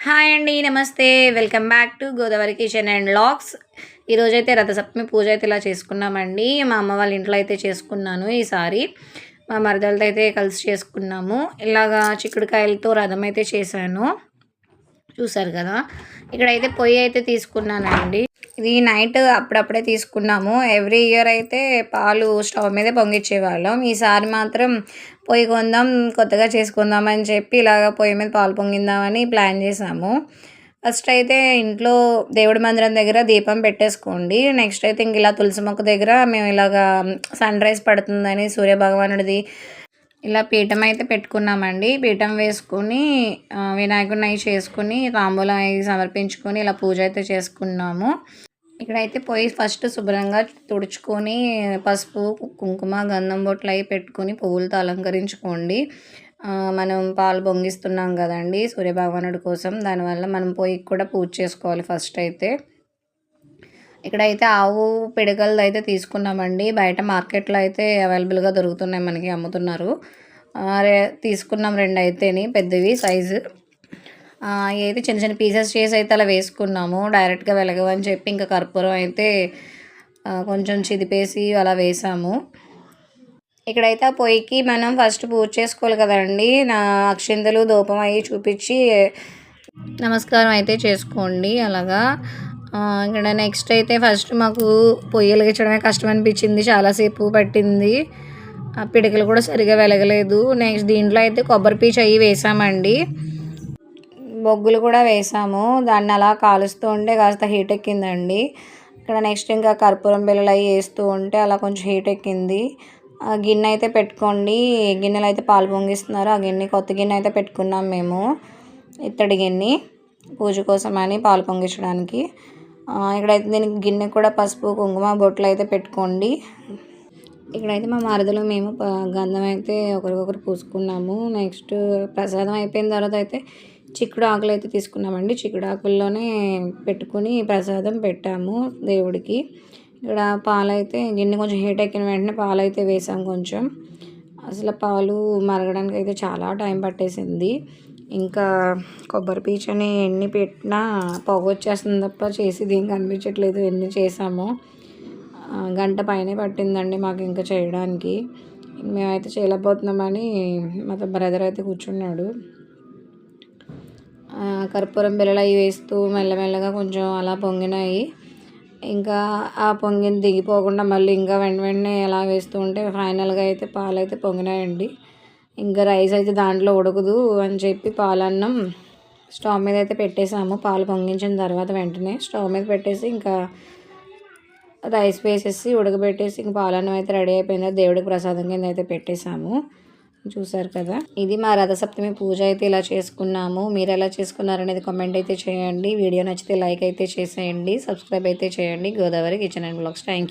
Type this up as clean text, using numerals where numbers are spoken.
Hi అండి. నమస్తే. Welcome back to Godavari kitchen and vlogs. ఈరోజైతే రథసప్తమి పూజ అయితే ఇలా చేసుకున్నామండి. మా అమ్మ వాళ్ళ ఇంట్లో అయితే చేసుకున్నాను ఈసారి. మా మరదలతో అయితే కలిసి చేసుకున్నాము. ఇలాగా చిక్కుడుకాయలతో రథం అయితే చేశాను. చూసారు కదా! ఇక్కడైతే పొయ్యి అయితే తీసుకున్నానండి. ఇది నైట్ అప్పుడప్పుడే తీసుకున్నాము. ఎవ్రీ ఇయర్ అయితే పాలు స్టవ్ మీదే పొంగిచ్చేవాళ్ళం. ఈసారి మాత్రం పొయ్యి కొందాం, కొత్తగా చేసుకుందాం అని చెప్పి ఇలాగ పొయ్యి మీద పాలు పొంగిందామని ప్లాన్ చేసాము. ఫస్ట్ అయితే ఇంట్లో దేవుడి మందిరం దగ్గర దీపం పెట్టేసుకోండి. నెక్స్ట్ అయితే ఇంక ఇలా తులసి మొక్క దగ్గర మేము ఇలాగా సన్ రైజ్ పడుతుందని సూర్యభగవానుడిది ఇలా పీఠం అయితే పెట్టుకున్నామండి. పీఠం వేసుకొని వినాయకుడిని అవి చేసుకుని తాంబూలం అవి సమర్పించుకొని ఇలా పూజ అయితే చేసుకున్నాము. ఇక్కడైతే పోయి ఫస్ట్ శుభ్రంగా తుడుచుకొని పసుపు, కుంకుమ, గంధం బొట్లు అవి పెట్టుకొని పువ్వులతో అలంకరించుకోండి. మనం పాలు పొంగిస్తున్నాం కదండి సూర్యభగవానుడి కోసం, దానివల్ల మనం పొయ్యికి కూడా పూజ చేసుకోవాలి ఫస్ట్ అయితే. ఇక్కడైతే ఆవు పిడకలది అయితే తీసుకున్నామండి. బయట మార్కెట్లో అయితే అవైలబుల్గా దొరుకుతున్నాయి, మనకి అమ్ముతున్నారు. తీసుకున్నాం 2 అయితేని పెద్దవి సైజు. అయితే చిన్న చిన్న పీసెస్ చేసి అయితే అలా వేసుకున్నాము. డైరెక్ట్గా వెలగవని చెప్పి ఇంకా కర్పూరం అయితే కొంచెం చిదిపేసి అలా వేసాము. ఇక్కడైతే ఆ పొయ్యికి మనం ఫస్ట్ పూజ చేసుకోవాలి కదండి. అక్షింతలు ధూపం అవి చూపించి నమస్కారం అయితే చేసుకోండి అలాగా. ఇక్కడ నెక్స్ట్ అయితే ఫస్ట్ మాకు పొయ్యి వెలిగించడమే కష్టం అనిపించింది, చాలాసేపు పట్టింది. పిడకలు కూడా సరిగా వెలగలేదు. నెక్స్ట్ దీంట్లో అయితే కొబ్బరి పీచు అవి వేసామండి, బొగ్గులు కూడా వేసాము. దాన్ని అలా కాలుస్తూ ఉంటే కాస్త హీట్ ఎక్కిందండి. ఇక్కడ నెక్స్ట్ ఇంకా కర్పూరం బిళ్ళలు అవి వేస్తూ ఉంటే అలా కొంచెం హీట్ ఎక్కింది. గిన్నె అయితే పెట్టుకోండి. గిన్నెలు అయితే పాలు పొంగిస్తున్నారు. ఆ గిన్నె కొత్త గిన్నె అయితే పెట్టుకున్నాం మేము, ఇత్తడి గిన్నె, పూజ కోసం అని పాలు పొంగించడానికి. ఇక్కడైతే దీనికి గిన్నె కూడా పసుపు, కుంకుమ, బొట్లు అయితే పెట్టుకోండి. ఇక్కడైతే మా మరదలు మేము గంధం అయితే ఒకరికొకరు పూసుకున్నాము. నెక్స్ట్ ప్రసాదం అయిపోయిన తర్వాత అయితే చిక్కుడు ఆకులు అయితే తీసుకున్నామండి. చిక్కుడు ఆకుల్లోనే పెట్టుకుని ప్రసాదం పెట్టాము దేవుడికి. ఇక్కడ పాలైతే గిన్నె కొంచెం హీట్ ఎక్కిన వెంటనే పాలు అయితే వేసాం కొంచెం. అసలు పాలు మరగడానికి అయితే చాలా టైం పట్టేసింది. ఇంకా కొబ్బరి పీచని ఎన్ని పెట్టినా పొగ వచ్చేస్తుంది తప్ప చేసి దీనికి అనిపించట్లేదు. ఎన్ని చేసామో గంట పైనే పట్టిందండి మాకు ఇంకా చేయడానికి. మేమైతే చేయలేకపోతున్నామని మా బ్రదర్ అయితే కూర్చున్నాడు. కర్పూరం బిళ్ళలు అవి వేస్తూ మెల్లమెల్లగా కొంచెం అలా పొంగినాయి. ఇంకా ఆ పొంగిన దిగిపోకుండా మళ్ళీ ఇంకా వెంటనే ఎలా వేస్తూ ఉంటే ఫైనల్గా అయితే పాలు అయితే పొంగినాయండి. ఇంకా రైస్ అయితే దాంట్లో ఉడకదు అని చెప్పి పాలన్నం స్టవ్ మీద అయితే పెట్టేసాము. పాలు పొంగించిన తర్వాత వెంటనే స్టవ్ మీద పెట్టేసి ఇంకా రైస్ వేసేసి ఉడకబెట్టేసి ఇంక పాలన్నం అయితే రెడీ అయిపోయింది. దేవుడికి ప్రసాదం కింద అయితే పెట్టేశాము. చూసారు కదా, ఇది మా రథసప్తమి పూజ అయితే ఇలా చేసుకున్నాము. మీరు ఎలా చేసుకున్నారనేది కామెంట్ అయితే చేయండి. వీడియో నచ్చితే లైక్ అయితే చేసేయండి, సబ్స్క్రైబ్ అయితే చేయండి. Godavari kitchen and vlogs. Thank you.